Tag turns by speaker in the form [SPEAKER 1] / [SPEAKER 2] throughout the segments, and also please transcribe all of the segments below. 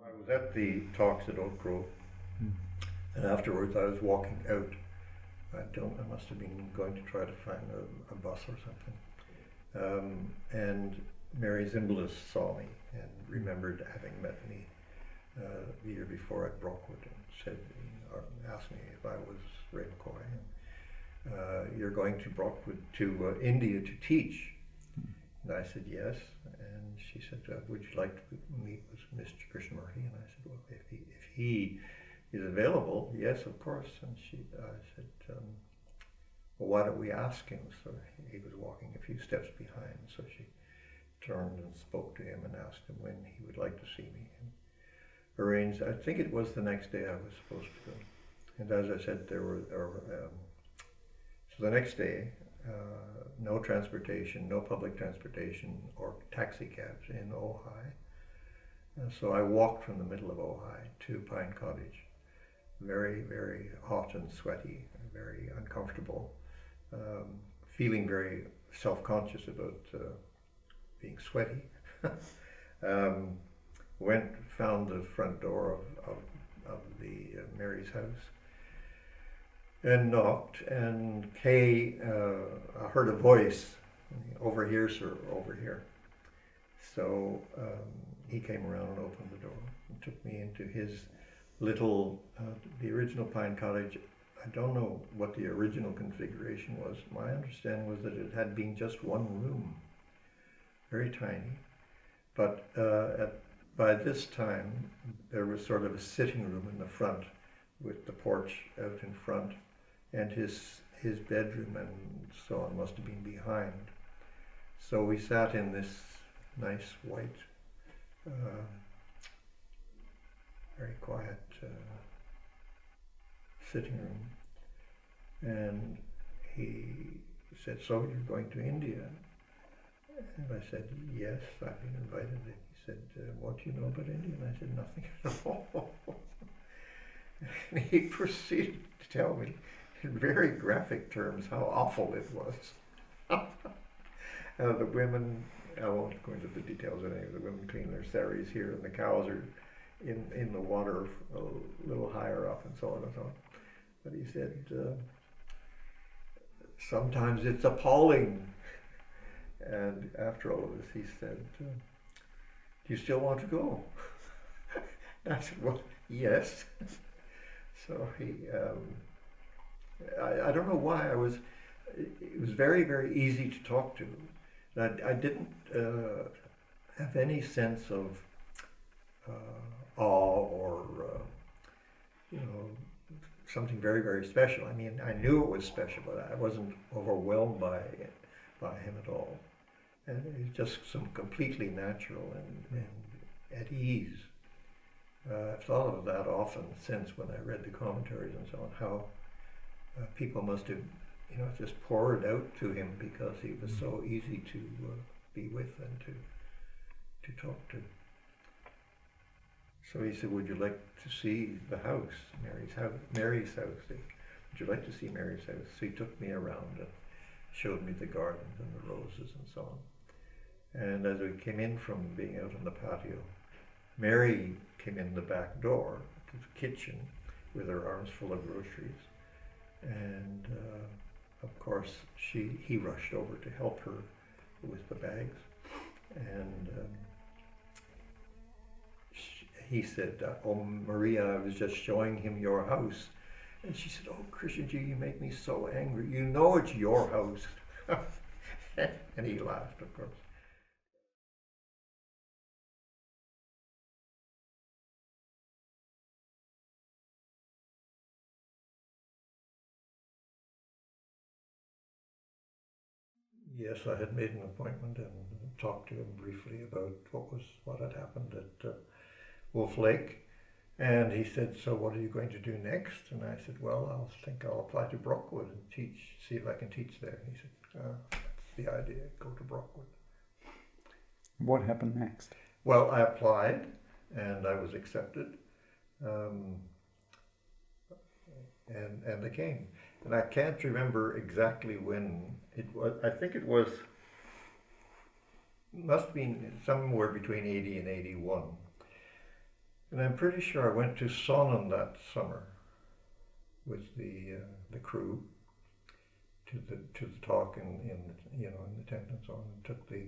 [SPEAKER 1] I was at the talks at Oak Grove, and afterwards I was walking out. I must have been going to try to find a bus or something. And Mary Zimbalist saw me and remembered having met me the year before at Brockwood, and said, asked me if I was Ray McCoy. And, you're going to Brockwood, to India to teach. And I said yes, and she said, would you like to meet with Mr. Krishnamurti? And I said, well, if he is available, yes, of course. And I said, well, why don't we ask him? So he was walking a few steps behind, so she turned and spoke to him and asked him when he would like to see me, and arranged. I think it was the next day I was supposed to go. And as I said, so the next day, no transportation, no public transportation or taxi cabs in Ojai. So I walked from the middle of Ojai to Pine Cottage, very, very hot and sweaty, very uncomfortable, feeling very self-conscious about being sweaty. Found the front door of the Mary's house, and knocked, and Kay, I heard a voice, over here, sir, over here. So he came around and opened the door and took me into his little, the original Pine Cottage. I don't know what the original configuration was. My understanding was that it had been just one room, very tiny. But by this time, there was sort of a sitting room in the front with the porch out in front, and his bedroom and so on must have been behind. So we sat in this nice white, very quiet sitting room, and he said, so you're going to India? And I said, yes, I've been invited. And he said, what do you know about India? And I said, nothing at all. And he proceeded to tell me in very graphic terms how awful it was. The women, I won't go into the details of any of the women clean their saris here, and the cows are in the water a little higher up, and so on and so on. But he said, sometimes it's appalling. And after all of this, he said, do you still want to go? And I said, well, yes. So he, I don't know why it was very, very easy to talk to. And I didn't have any sense of awe or, something very, very special. I mean, I knew it was special, but I wasn't overwhelmed by him at all. And it's just completely natural and at ease. I've thought of that often since, when I read the commentaries and so on, how people must have, just poured out to him because he was so easy to be with and to talk to. So he said, would you like to see the house, Mary's house? Would you like to see Mary's house? So he took me around and showed me the gardens and the roses and so on. And as we came in from being out on the patio, Mary came in the back door to the kitchen with her arms full of groceries. And of course, he rushed over to help her with the bags. And he said, oh, Maria, I was just showing him your house. And she said, oh, Krishnji, you make me so angry. You know it's your house. And he laughed, of course. Yes, I had made an appointment and talked to him briefly about what had happened at Wolf Lake. And he said, so what are you going to do next? And I said, well, I'll apply to Brockwood and see if I can teach there. And he said, that's the idea, go to Brockwood.
[SPEAKER 2] What happened next?
[SPEAKER 1] Well, I applied and I was accepted. And I came. And I can't remember exactly when it was. I think it must have been somewhere between 80 and 81. And I'm pretty sure I went to Sonnon that summer with the crew to the talk in the tent and so on, and took the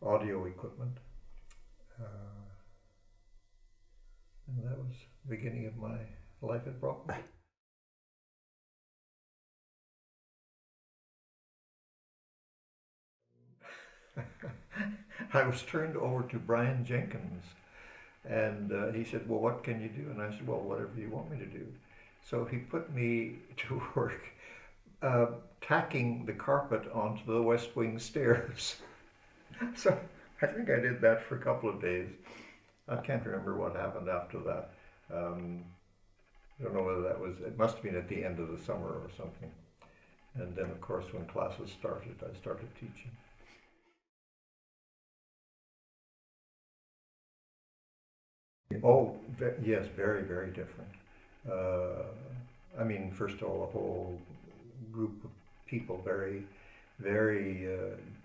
[SPEAKER 1] audio equipment, and that was the beginning of my life at Brockwood. I was turned over to Brian Jenkins, and he said, "Well, what can you do?" And I said, "Well, whatever you want me to do." So he put me to work tacking the carpet onto the West Wing stairs. So I think I did that for a couple of days. I can't remember what happened after that. I don't know whether that was, it must have been at the end of the summer or something. And then, of course, when classes started, I started teaching. Oh, yes, very, very different. I mean, first of all, a whole group of people, very, very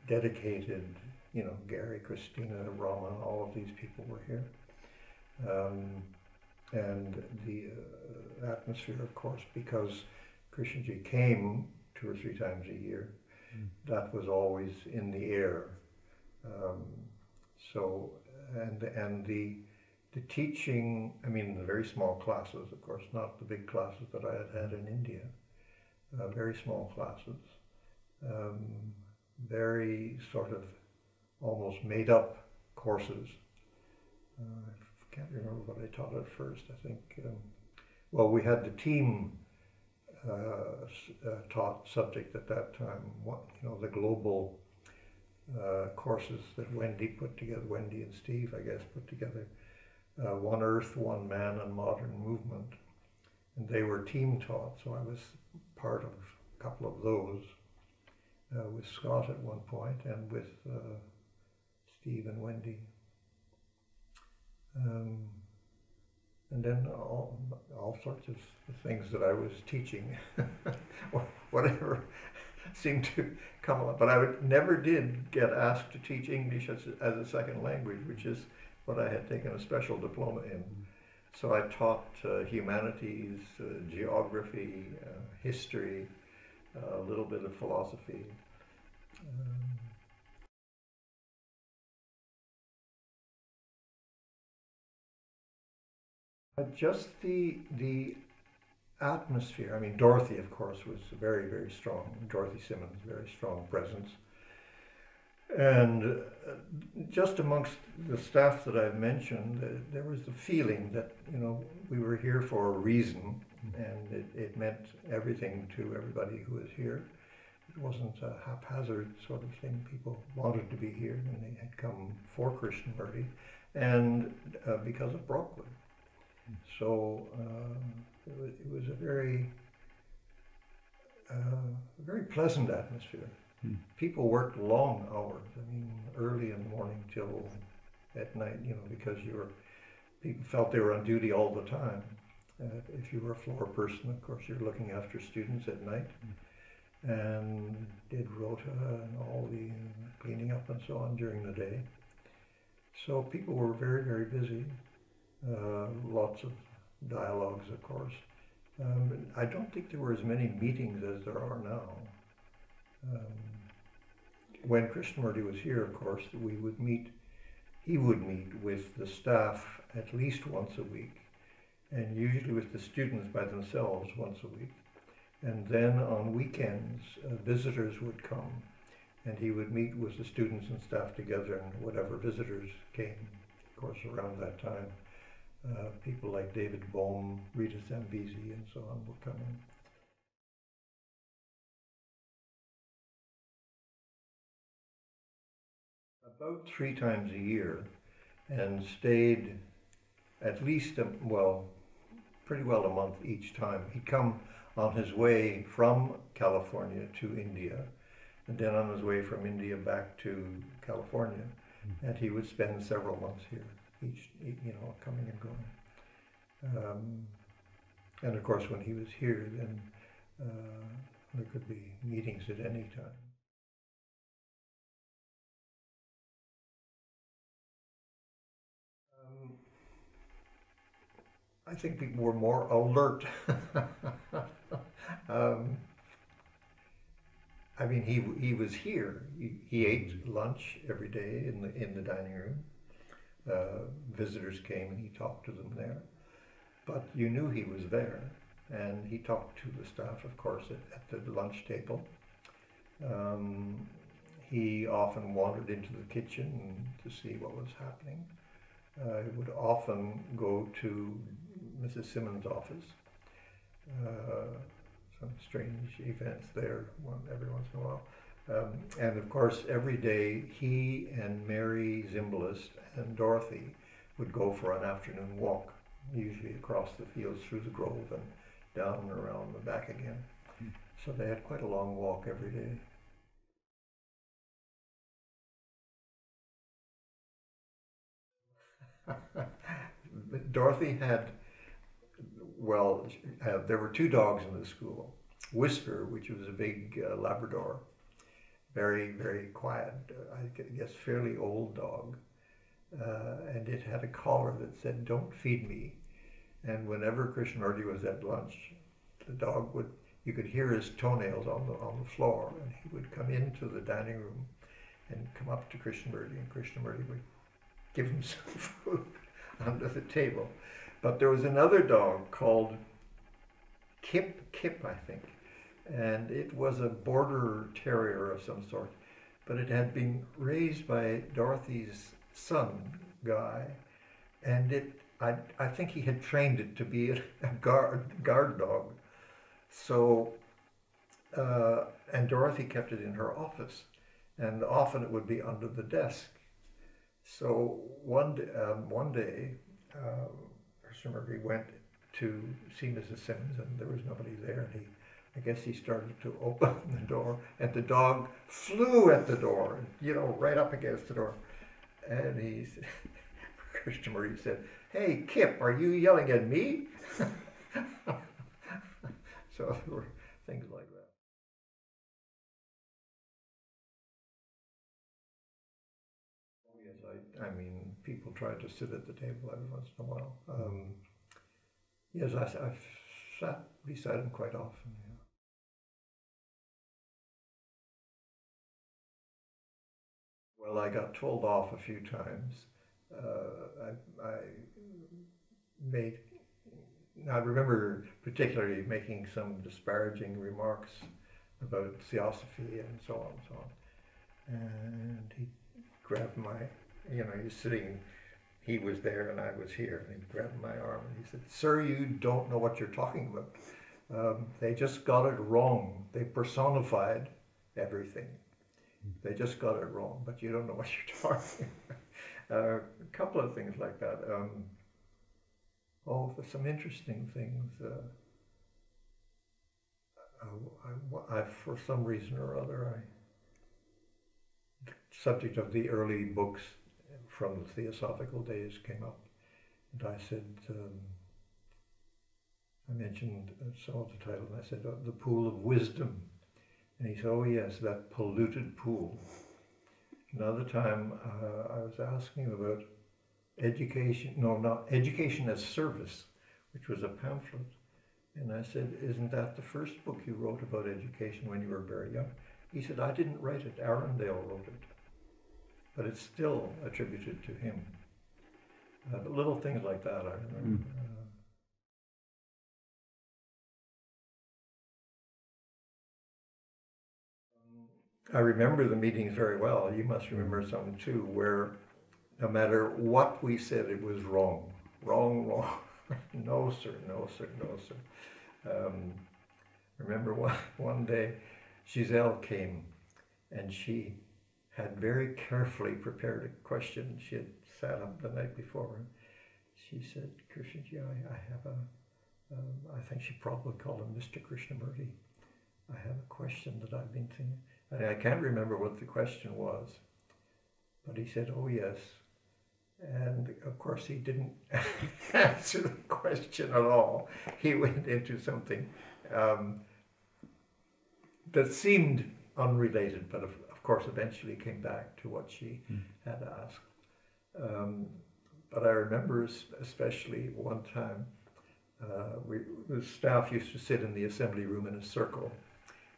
[SPEAKER 1] dedicated. You know, Gary, Christina, Rama, all of these people were here. And the atmosphere, of course, because Krishnamurti came 2 or 3 times a year, that was always in the air. And the teaching, I mean, the very small classes, of course, not the big classes that I had had in India, very small classes, very sort of almost made up courses. I can't remember what I taught at first. I think, well, we had the team taught subject at that time, the global courses that Wendy put together, Wendy and Steve, I guess, put together. One Earth, One Man, and Modern Movement. And they were team taught, so I was part of a couple of those with Scott at one point and with Steve and Wendy. And then all sorts of things that I was teaching, or whatever seemed to come up. But I never did get asked to teach English as a second language, which is what I had taken a special diploma in. So I taught humanities, geography, history, a little bit of philosophy. Just the atmosphere. I mean, Dorothy, of course, was very, very strong. Dorothy Simmons, very strong presence. And just amongst the staff that I've mentioned, there was the feeling that, we were here for a reason, and it meant everything to everybody who was here. It wasn't a haphazard sort of thing. People wanted to be here, and they had come for Krishnamurti, and because of Brockwood. So it was a very, very pleasant atmosphere. People worked long hours. I mean, early in the morning till at night. Because people felt they were on duty all the time. If you were a floor person, of course, you're looking after students at night, and did rota and all the cleaning up and so on during the day. So people were very, very busy. Lots of dialogues, of course. I don't think there were as many meetings as there are now. When Krishnamurti was here, of course, he would meet with the staff at least once a week, and usually with the students by themselves once a week. And then on weekends, visitors would come, and he would meet with the students and staff together, and whatever visitors came, of course, around that time. People like David Bohm, Rita Zambezi, and so on were coming. About 3 times a year, and stayed at least, pretty well a month each time. He'd come on his way from California to India, and then on his way from India back to California, and he would spend several months here, each coming and going. And of course, when he was here, then there could be meetings at any time. I think people were more alert. I mean, he was here. He ate lunch every day in the dining room. Visitors came and he talked to them there. But you knew he was there, and he talked to the staff, of course, at the lunch table. He often wandered into the kitchen to see what was happening. He would often go to Mrs. Simmons' office. Some strange events there every once in a while. And of course, every day he and Mary Zimbalist and Dorothy would go for an afternoon walk, usually across the fields through the grove and down and around and back again. So they had quite a long walk every day. Dorothy had, well, there were two dogs in the school. Whisper, which was a big Labrador, very, very quiet, I guess fairly old dog. And it had a collar that said, "Don't feed me." And whenever Krishnamurti was at lunch, the dog would, you could hear his toenails on the floor, and he would come into the dining room and come up to Krishnamurti, and Krishnamurti would give him some food under the table. But there was another dog called Kip, I think, and it was a border terrier of some sort, but it had been raised by Dorothy's son, Guy, and I think he had trained it to be a guard dog. So, and Dorothy kept it in her office, and often it would be under the desk. So one day, Krishnamurti went to see Mrs. Simmons, and there was nobody there, and I guess he started to open the door, and the dog flew at the door, you know, right up against the door. And Krishnamurti said, "Hey, Kip, are you yelling at me?" So there were things like that. Oh, yes, I mean, people tried to sit at the table every once in a while. Yes, I've sat beside him quite often. Yeah. Well, I got told off a few times. I made, I remember particularly making some disparaging remarks about theosophy and so on and so on. And he grabbed my, you know, he's sitting, he was there and I was here, and he grabbed my arm and he said, "Sir, you don't know what you're talking about. They just got it wrong. They personified everything. They just got it wrong, but you don't know what you're talking about." A couple of things like that. Oh, some interesting things. I, for some reason or other, the subject of the early books from the theosophical days came up, and I said, I mentioned some of the title, and I said, "The Pool of Wisdom." And he said, "Oh yes, that polluted pool." Another time I was asking him about education, no, not education as service, which was a pamphlet. And I said, "Isn't that the first book you wrote about education when you were very young?" He said, "I didn't write it, Arundel wrote it." But it's still attributed to him. Little things like that, I remember. I remember the meetings very well. You must remember some too, where no matter what we said, it was wrong. Wrong, wrong. No, sir, no, sir, no, sir. Remember one day, Giselle came, and she had very carefully prepared a question. She had sat up the night before, and she said, "Krishnamurti, I have I think she probably called him Mr. Krishnamurti. I have a question that I've been thinking." I can't remember what the question was, but he said, "Oh yes." And of course he didn't answer the question at all. He went into something that seemed unrelated, but of course eventually came back to what she had asked. But I remember especially one time the staff used to sit in the assembly room in a circle,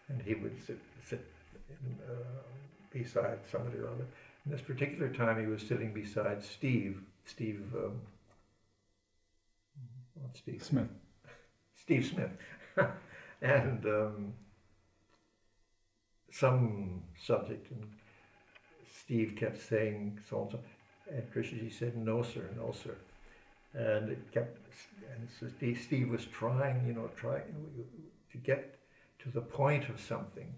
[SPEAKER 1] and he would sit in, beside somebody or other. And this particular time he was sitting beside Steve
[SPEAKER 2] Smith.
[SPEAKER 1] Steve Smith. And some subject, and Steve kept saying so and so, and Krishnamurti said, "No, sir, no, sir." And it kept, and so Steve was trying to get to the point of something,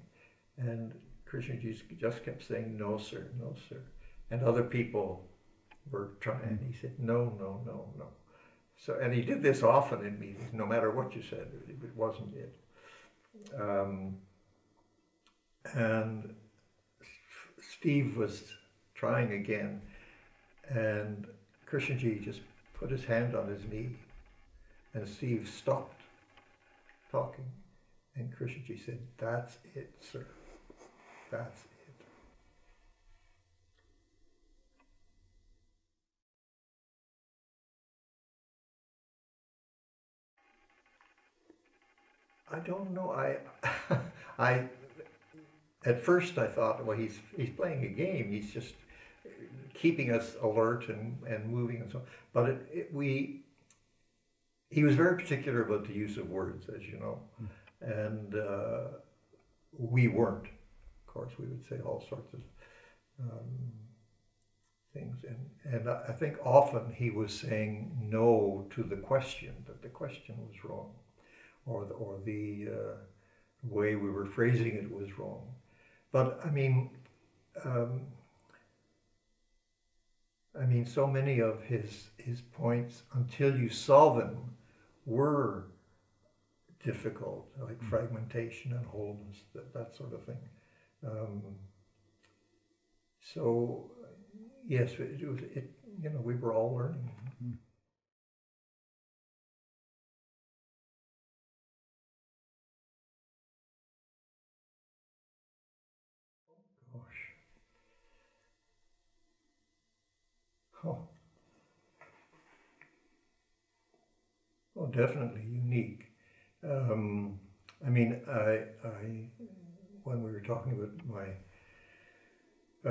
[SPEAKER 1] and Krishnamurti just kept saying, "No, sir, no, sir." And other people were trying. He said, "No, no, no, no." So, and he did this often in meetings, no matter what you said, it wasn't it. And Steve was trying again, and Krishnamurti just put his hand on his knee, and Steve stopped talking, and Krishnamurti said, "That's it, sir. That's it." I don't know. I at first I thought, well, he's playing a game. He's just keeping us alert and moving and so on. But he was very particular about the use of words, as you know, and we weren't. Of course, we would say all sorts of things, and I think often he was saying no to the question, that the question was wrong, or the way we were phrasing it was wrong. But I mean, so many of his points, until you saw them, were difficult, like fragmentation and wholeness, that sort of thing. So yes, we were all learning. Oh, definitely unique. When we were talking about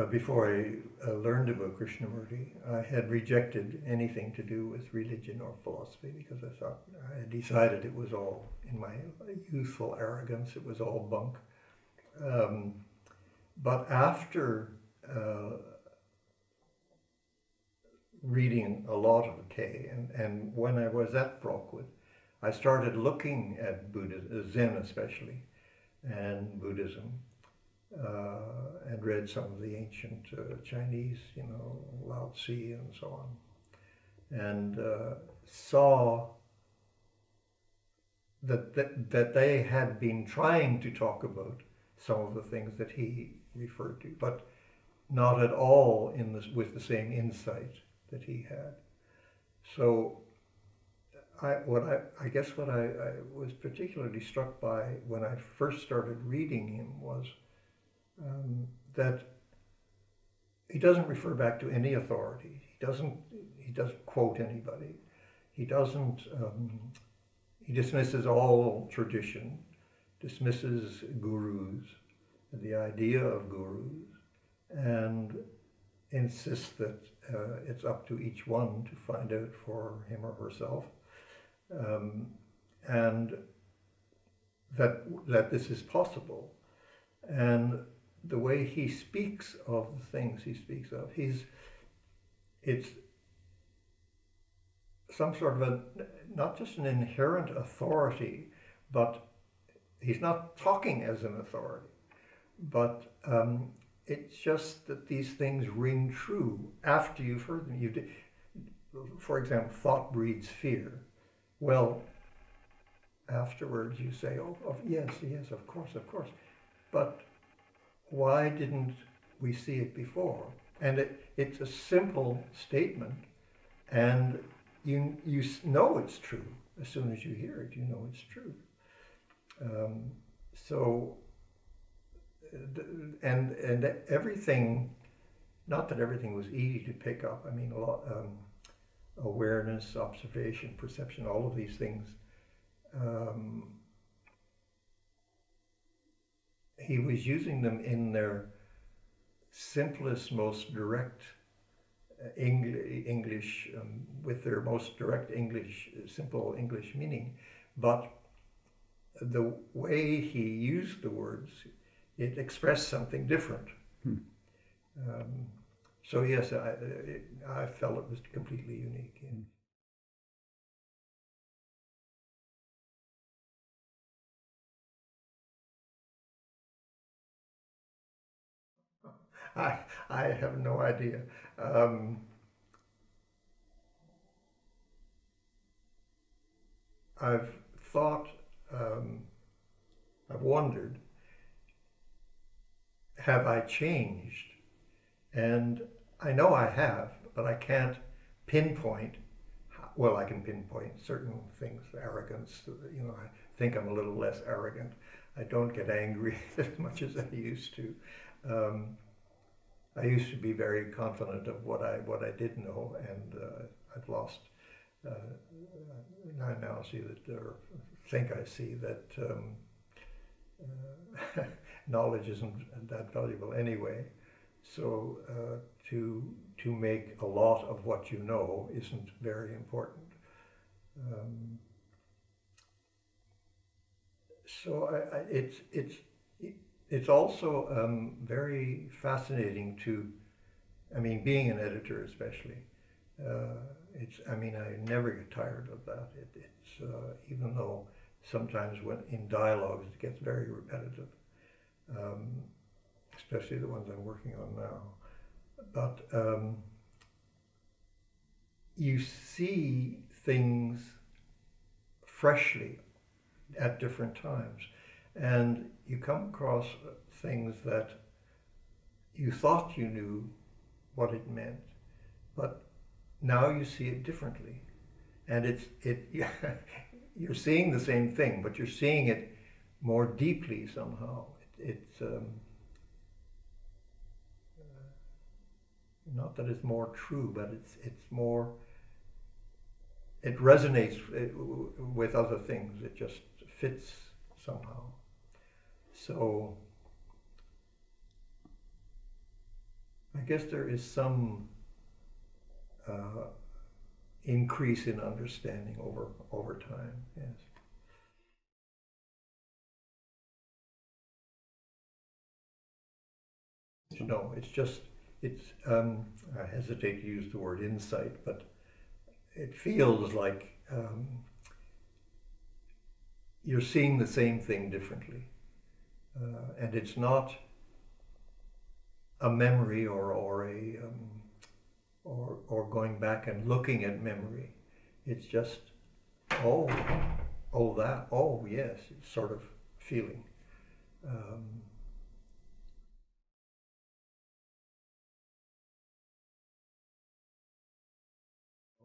[SPEAKER 1] before I learned about Krishnamurti, I had rejected anything to do with religion or philosophy, because I thought, I had decided it was all, in my youthful arrogance, it was all bunk. But after reading a lot of K, and when I was at Brockwood, I started looking at Buddhism, Zen especially, and Buddhism, and read some of the ancient Chinese, Lao Tzu and so on, and saw that they had been trying to talk about some of the things that he referred to, but not at all with the same insight that he had. So I was particularly struck by when I first started reading him was that he doesn't refer back to any authority. He doesn't quote anybody. He dismisses all tradition, dismisses gurus, the idea of gurus, and insists that it's up to each one to find out for him or herself, and that this is possible. And the way he speaks of the things he speaks of, it's some sort of not just an inherent authority, but he's not talking as an authority, but it's just that these things ring true after you've heard them. For example, thought breeds fear. Well, afterwards you say, oh, yes, of course. But why didn't we see it before? And it's a simple statement, and you know it's true. As soon as you hear it, you know it's true. And everything, not that everything was easy to pick up. A lot, awareness, observation, perception, all of these things he was using them in their simplest, most direct English, with their most direct English, simple English meaning, but the way he used the words, it expressed something different. So yes, I felt it was completely unique. Yeah. I have no idea. I've thought, I've wondered, have I changed? And I know I have, but I can't pinpoint. Well, I can pinpoint certain things, arrogance. You know, I think I'm a little less arrogant. I don't get angry as much as I used to. I used to be very confident of what I did know, and I've lost. I now see that, or think I see that knowledge isn't that valuable anyway. So to make a lot of what you know isn't very important. So it's also very fascinating to, I mean, being an editor especially. I mean, I never get tired of that. It's even though sometimes when in dialogues it gets very repetitive, especially the ones I'm working on now. But you see things freshly at different times, and you come across things that you thought you knew what it meant, but now you see it differently, and you're seeing the same thing, but you're seeing it more deeply somehow. It's not that it's more true, but it's more. It resonates with other things. It just fits somehow. So I guess there is some increase in understanding over time. Yes. No, it's just I hesitate to use the word insight, but it feels like you're seeing the same thing differently, and it's not a memory or going back and looking at memory. It's just oh yes, it's sort of feeling.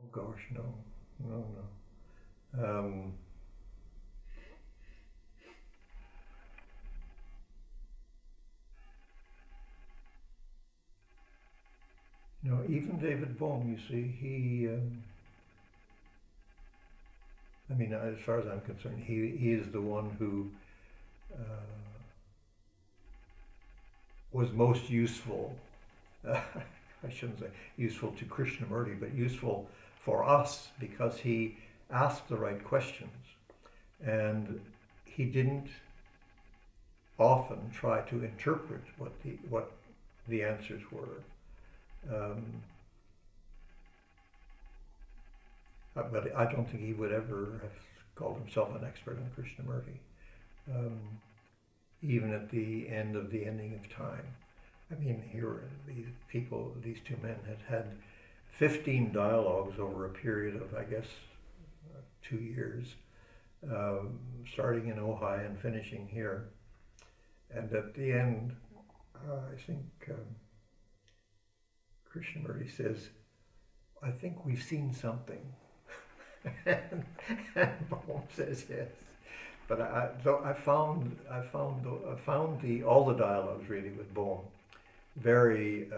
[SPEAKER 1] Oh gosh, no. No, even David Bohm, you see, he, I mean, as far as I'm concerned, he is the one who was most useful. I shouldn't say useful to Krishnamurti, but useful for us because he asked the right questions, and he didn't often try to interpret what the answers were. But I don't think he would ever have called himself an expert on Krishnamurti, even at the end of the ending of time. I mean, here these two men had 15 dialogues over a period of, I guess, 2 years, starting in Ojai and finishing here. And at the end, I think Krishnamurti says, "I think we've seen something." and Bohm says yes. But I found all the dialogues really with Bohm very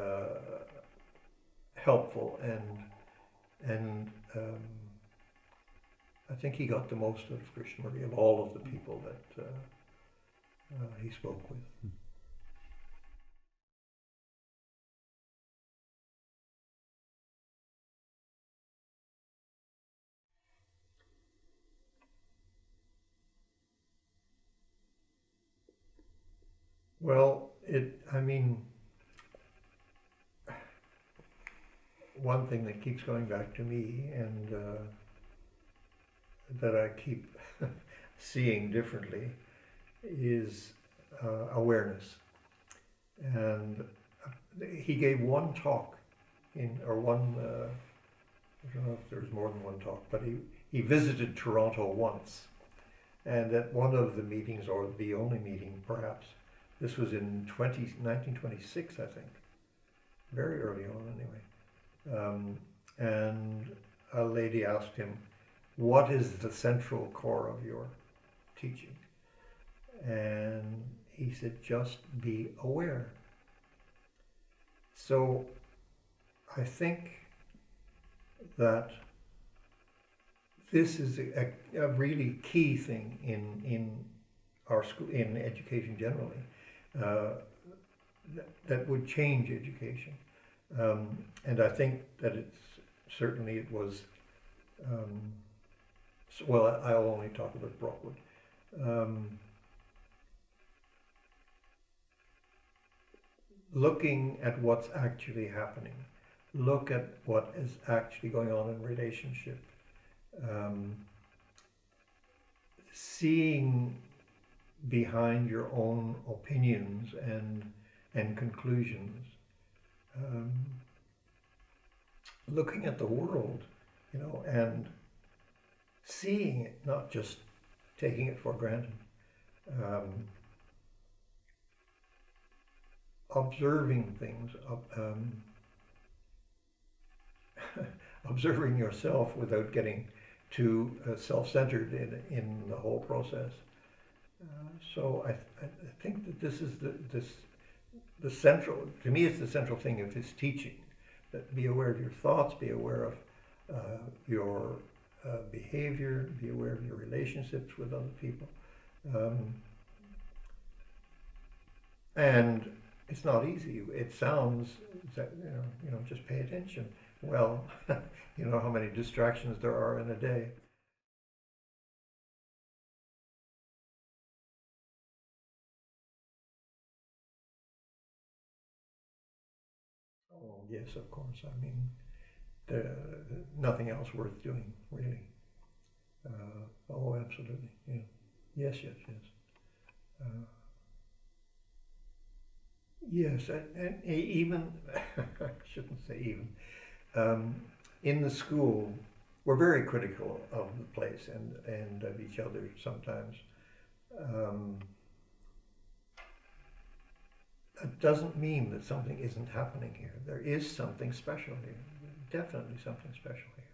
[SPEAKER 1] helpful and I think he got the most out of Krishnamurti of all of the people that he spoke with. Well, I mean, one thing that keeps going back to me and that I keep seeing differently is awareness. And he gave one talk I don't know if there was more than one talk, but he visited Toronto once. And at one of the meetings, or the only meeting perhaps, this was in 1926, I think, very early on anyway. And a lady asked him, what is the central core of your teaching? And he said, just be aware. So I think that this is a really key thing in our school, in education generally, that would change education. And I think that it was, well, I'll only talk about Brockwood. Looking at what's actually happening, look at what is actually going on in relationship, seeing behind your own opinions and conclusions, looking at the world, and seeing it, not just taking it for granted. Observing things, observing yourself without getting too self-centered in the whole process. So I think that this is the central, to me it's the central thing of his teaching, that be aware of your thoughts, be aware of your behavior, be aware of your relationships with other people. And it's not easy. It sounds that, just pay attention. Well, you know how many distractions there are in a day. Oh, yes, of course. I mean, nothing else worth doing, really. Oh, absolutely. Yeah. Yes. Yes, and even, I shouldn't say even, in the school, we're very critical of the place and of each other sometimes. That doesn't mean that something isn't happening here. There is something special here, definitely something special here.